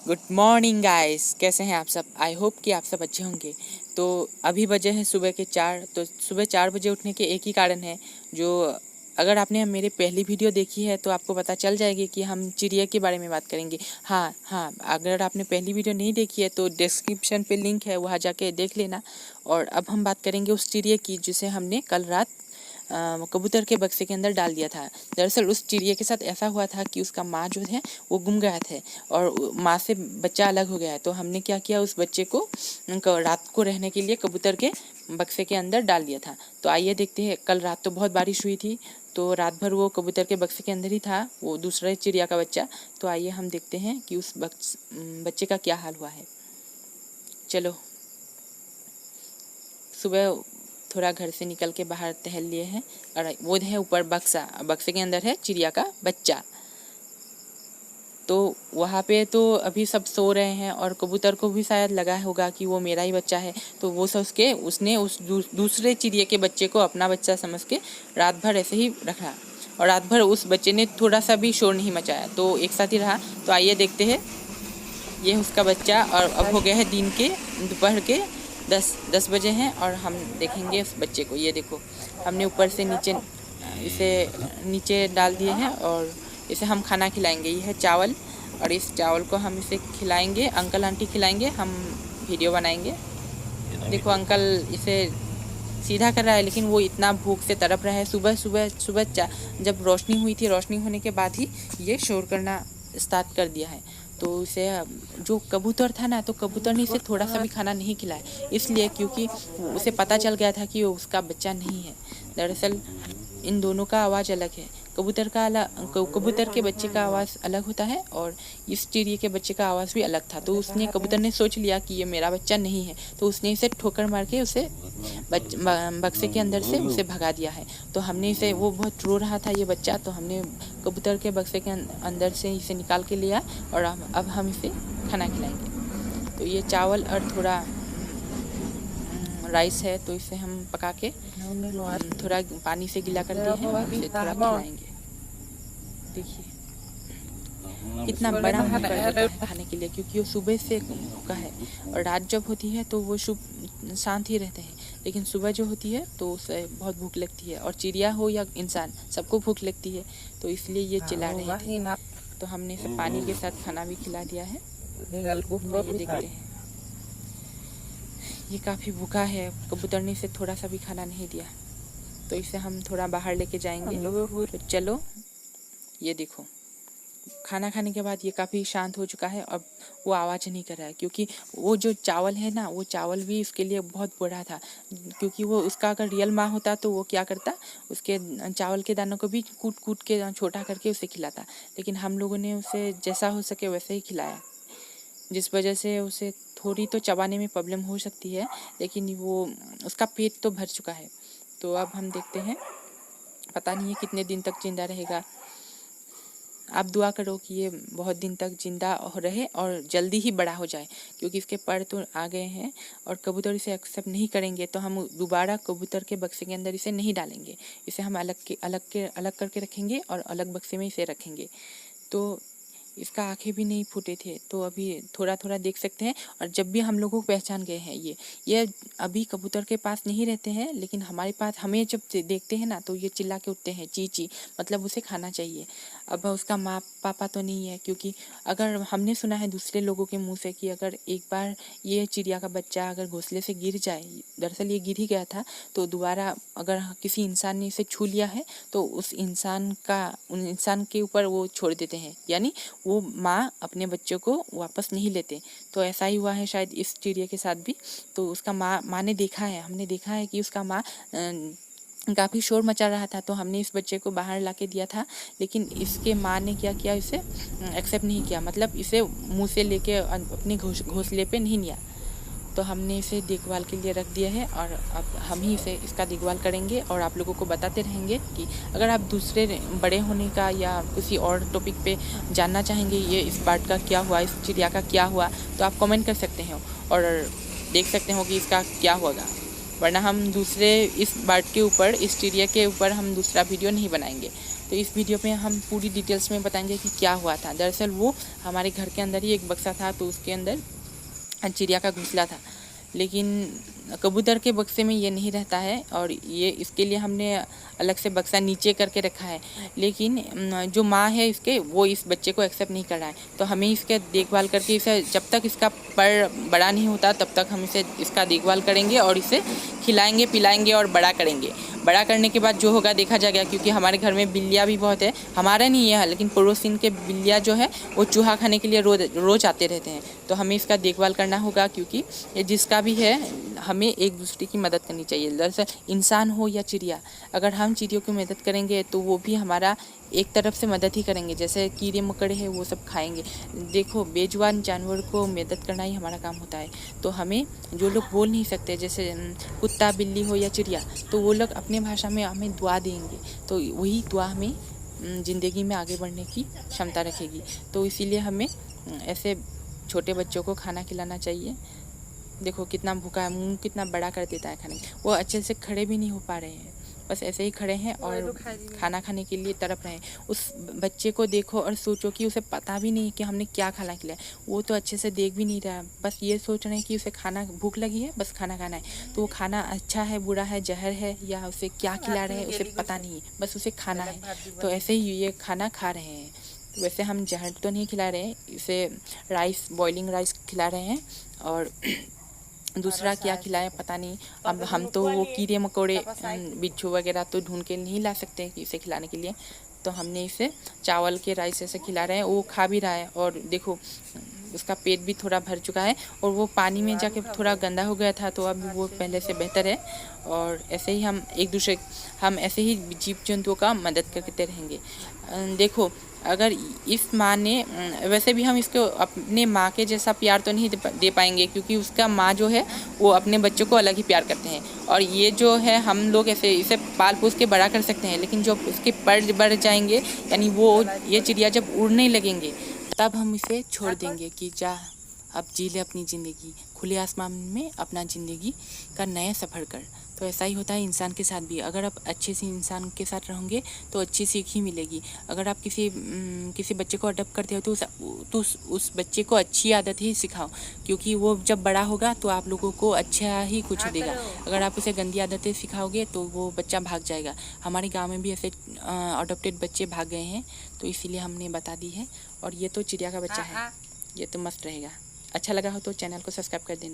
Good morning guys, कैसे हैं आप सब। आई होप कि आप सब अच्छे होंगे। तो अभी बजे हैं सुबह के 4। तो सुबह 4 बजे उठने के एक ही कारण है, जो अगर आपने मेरी पहली वीडियो देखी है तो आपको पता चल जाएगी कि हम चिड़िया के बारे में बात करेंगे। हाँ, अगर आपने पहली वीडियो नहीं देखी है तो डिस्क्रिप्शन पे लिंक है, वहाँ जाके देख लेना। और अब हम बात करेंगे उस चिड़िया की जिसे हमने कल रात कबूतर के बक्से के अंदर डाल दिया था। दरअसल उस चिड़िया के साथ ऐसा हुआ था कि उसका माँ जो है वो गुम गया थे और माँ से बच्चा अलग हो गया है। तो हमने क्या किया, उस बच्चे को रात को रहने के लिए कबूतर के बक्से के अंदर डाल दिया था। तो आइए देखते हैं। कल रात तो बहुत बारिश हुई थी, तो रात भर वो कबूतर के बक्से के अंदर ही था, वो दूसरे चिड़िया का बच्चा। तो आइए हम देखते हैं कि उस बच्चे का क्या हाल हुआ है। चलो, सुबह थोड़ा घर से निकल के बाहर टहल लिए हैं और वो है ऊपर बक्से के अंदर है चिड़िया का बच्चा। तो वहाँ पे तो अभी सब सो रहे हैं और कबूतर को भी शायद लगा होगा कि वो मेरा ही बच्चा है। तो वो सोच के उसने उस दूसरे चिड़िया के बच्चे को अपना बच्चा समझ के रात भर ऐसे ही रखा और रात भर उस बच्चे ने थोड़ा सा भी शोर नहीं मचाया, तो एक साथ ही रहा। तो आइए देखते हैं, ये उसका बच्चा। और अब हो गए हैं दोपहर के 10 बजे हैं और हम देखेंगे उस बच्चे को। ये देखो, हमने ऊपर से नीचे इसे नीचे डाल दिए हैं और इसे हम खाना खिलाएंगे। ये है चावल और इस चावल को हम इसे खिलाएंगे, अंकल आंटी खिलाएंगे, हम वीडियो बनाएंगे। देखो अंकल इसे सीधा कर रहा है, लेकिन वो इतना भूख से तड़प रहा है। सुबह जब रोशनी हुई थी, रोशनी होने के बाद ही ये शोर करना स्टार्ट कर दिया है। तो उसे जो कबूतर था ना, तो कबूतर ने इसे थोड़ा सा भी खाना नहीं खिलाया, इसलिए क्योंकि उसे पता चल गया था कि वो उसका बच्चा नहीं है। दरअसल इन दोनों का आवाज़ अलग है। कबूतर के बच्चे का आवाज़ अलग होता है और इस चिड़िया के बच्चे का आवाज़ भी अलग था। तो कबूतर ने सोच लिया कि ये मेरा बच्चा नहीं है, तो उसने इसे ठोकर मार के उसे बक्से के अंदर से उसे भगा दिया है। तो हमने इसे, वो बहुत रो रहा था ये बच्चा, तो हमने कबूतर के बक्से के अंदर से इसे निकाल के लिया और अब हम इसे खाना खिलाएंगे। तो ये चावल और थोड़ा राइस है, तो इसे हम पका के थोड़ा पानी से गीला कर दिए हैं, इसे थोड़ा खिलाएंगे। देखिए कितना बड़ा मुंह कर देता है खाने के लिए, क्योंकि वो सुबह से भूखा है। और रात जब होती है तो वो शांत ही रहते हैं, लेकिन सुबह जो होती है तो उसे बहुत भूख लगती है। और चिड़िया हो या इंसान, सबको भूख लगती है, तो इसलिए ये चिल्ला रहे थे। तो हमने इसे पानी के साथ खाना भी खिला दिया है। ये देखते हैं, ये काफ़ी भूखा है। कबूतर ने इसे थोड़ा सा भी खाना नहीं दिया, तो इसे हम थोड़ा बाहर लेके जाएंगे। तो चलो, ये देखो, खाना खाने के बाद ये काफ़ी शांत हो चुका है। अब वो आवाज़ नहीं कर रहा है, क्योंकि वो जो चावल है ना, वो चावल भी उसके लिए बहुत बुरा था। क्योंकि वो उसका अगर रियल माँ होता तो वो क्या करता, उसके चावल के दानों को भी कूट कूट के छोटा करके उसे खिलाता। लेकिन हम लोगों ने उसे जैसा हो सके वैसे ही खिलाया, जिस वजह से उसे थोड़ी तो चबाने में प्रॉब्लम हो सकती है, लेकिन वो उसका पेट तो भर चुका है। तो अब हम देखते हैं, पता नहीं है कितने दिन तक जिंदा रहेगा। आप दुआ करो कि ये बहुत दिन तक जिंदा रहे और जल्दी ही बड़ा हो जाए, क्योंकि इसके पर तो आ गए हैं और कबूतर इसे एक्सेप्ट नहीं करेंगे। तो हम दोबारा कबूतर के बक्से के अंदर इसे नहीं डालेंगे, इसे हम अलग करके रखेंगे और अलग बक्से में इसे रखेंगे। तो इसका आंखें भी नहीं फूटे थे, तो अभी थोड़ा थोड़ा देख सकते हैं। और जब भी हम लोगों को पहचान गए हैं, ये अभी कबूतर के पास नहीं रहते हैं, लेकिन हमारे पास, हमें जब देखते हैं ना, तो ये चिल्ला के उठते हैं, ची ची, मतलब उसे खाना चाहिए। अब उसका माँ पापा तो नहीं है, क्योंकि अगर हमने सुना है दूसरे लोगों के मुंह से कि अगर एक बार ये चिड़िया का बच्चा अगर घोंसले से गिर जाए, दरअसल ये गिर ही गया था, तो दोबारा अगर किसी इंसान ने इसे छू लिया है तो उस इंसान के ऊपर वो छोड़ देते हैं, यानी वो माँ अपने बच्चों को वापस नहीं लेते। तो ऐसा ही हुआ है शायद इस चिड़िया के साथ भी। तो उसका माँ ने देखा है, हमने देखा है कि उसका माँ काफ़ी शोर मचा रहा था, तो हमने इस बच्चे को बाहर ला के दिया था। लेकिन इसके माँ ने क्या किया, इसे एक्सेप्ट नहीं किया, मतलब इसे मुँह से लेके अपने घोंसले पे नहीं लिया। तो हमने इसे देखभाल के लिए रख दिया है और अब हम ही इसका देखभाल करेंगे और आप लोगों को बताते रहेंगे। कि अगर आप दूसरे बड़े होने का या किसी और टॉपिक पे जानना चाहेंगे, ये इस बर्ड का क्या हुआ, इस चिड़िया का क्या हुआ, तो आप कमेंट कर सकते हैं और देख सकते हो कि इसका क्या होगा। वरना हम दूसरे इस बर्ड के ऊपर, इस चिड़िया के ऊपर हम दूसरा वीडियो नहीं बनाएंगे। तो इस वीडियो में हम पूरी डिटेल्स में बताएंगे कि क्या हुआ था। दरअसल वो हमारे घर के अंदर ही एक बक्सा था, तो उसके अंदर चिड़िया का घोंसला था, लेकिन कबूतर के बक्से में ये नहीं रहता है और ये इसके लिए हमने अलग से बक्सा नीचे करके रखा है। लेकिन जो माँ है इसके, वो इस बच्चे को एक्सेप्ट नहीं कर रहा है, तो हमें इसके देखभाल करके इसे, जब तक इसका पर बड़ा नहीं होता तब तक हम इसे इसका देखभाल करेंगे और इसे खिलाएंगे, पिलाएंगे और बड़ा करेंगे। बड़ा करने के बाद जो होगा देखा जाएगा, क्योंकि हमारे घर में बिल्लियाँ भी बहुत है, हमारा नहीं है लेकिन पड़ोसी के बिल्लियाँ जो है वो चूहा खाने के लिए रोज़ आते रहते हैं। तो हमें इसका देखभाल करना होगा, क्योंकि ये जिसका भी है हमें एक दूसरे की मदद करनी चाहिए। दरअसल इंसान हो या चिड़िया, अगर हम चिड़ियों की मदद करेंगे तो वो भी हमारा एक तरफ से मदद ही करेंगे। जैसे कीड़े मकोड़े हैं वो सब खाएंगे। देखो, बेजुबान जानवर को मदद करना ही हमारा काम होता है। तो हमें, जो लोग बोल नहीं सकते, जैसे कुत्ता बिल्ली हो या चिड़िया, तो वो लोग अपने भाषा में हमें दुआ देंगे, तो वही दुआ हमें ज़िंदगी में आगे बढ़ने की क्षमता रखेगी। तो इसीलिए हमें ऐसे छोटे बच्चों को खाना खिलाना चाहिए। देखो कितना भूखा है, मुंह कितना बड़ा कर देता है खाने। वो अच्छे से खड़े भी नहीं हो पा रहे हैं, बस ऐसे ही खड़े हैं और खाना खाने के लिए तड़प रहे हैं। उस बच्चे को देखो और सोचो कि उसे पता भी नहीं कि हमने क्या खाना खिलाया। वो तो अच्छे से देख भी नहीं रहा, बस ये सोच रहे हैं कि उसे खाना, भूख लगी है, बस खाना खाना है। तो वो खाना अच्छा है, बुरा है, जहर है, या उसे क्या खिला रहे हैं उसे पता नहीं है, बस उसे खाना है। तो ऐसे ही ये खाना खा रहे हैं। तो वैसे हम जहर तो नहीं खिला रहे हैं, इसे राइस, बॉइलिंग राइस खिला रहे हैं। और दूसरा क्या खिलाएं पता नहीं। अब हम तो वो कीड़े मकोड़े, बिच्छू वगैरह तो ढूंढ के नहीं ला सकते कि इसे खिलाने के लिए, तो हमने इसे चावल के राइस ऐसे खिला रहे हैं। वो खा भी रहा है और देखो उसका पेट भी थोड़ा भर चुका है, और वो पानी में जाके थोड़ा गंदा हो गया था, तो अब वो पहले से बेहतर है। और ऐसे ही हम ऐसे ही जीव जंतुओं का मदद करते रहेंगे। देखो, अगर इस माँ ने, वैसे भी हम इसको अपने माँ के जैसा प्यार तो नहीं दे पाएंगे, क्योंकि उसका माँ जो है वो अपने बच्चों को अलग ही प्यार करते हैं। और ये जो है हम लोग ऐसे इसे पाल पोस के बड़ा कर सकते हैं, लेकिन जब उसके पर बढ़ जाएंगे, यानी वो ये चिड़िया जब उड़ने लगेंगे, तब हम इसे छोड़ देंगे कि जा अब जी ले अपनी ज़िंदगी, खुले आसमान में अपना ज़िंदगी का नया सफ़र कर। तो ऐसा ही होता है इंसान के साथ भी। अगर आप अच्छे से इंसान के साथ रहोगे तो अच्छी सीख ही मिलेगी। अगर आप किसी बच्चे को अडॉप्ट करते हो तो उस बच्चे को अच्छी आदत ही सिखाओ, क्योंकि वो जब बड़ा होगा तो आप लोगों को अच्छा ही कुछ देगा। अगर आप उसे गंदी आदतें सिखाओगे तो वो बच्चा भाग जाएगा। हमारे गाँव में भी ऐसे अडॉप्टेड बच्चे भाग गए हैं, तो इसीलिए हमने बता दी है। और ये तो चिड़िया का बच्चा है, ये तो मस्त रहेगा। अच्छा लगा हो तो चैनल को सब्सक्राइब कर देना।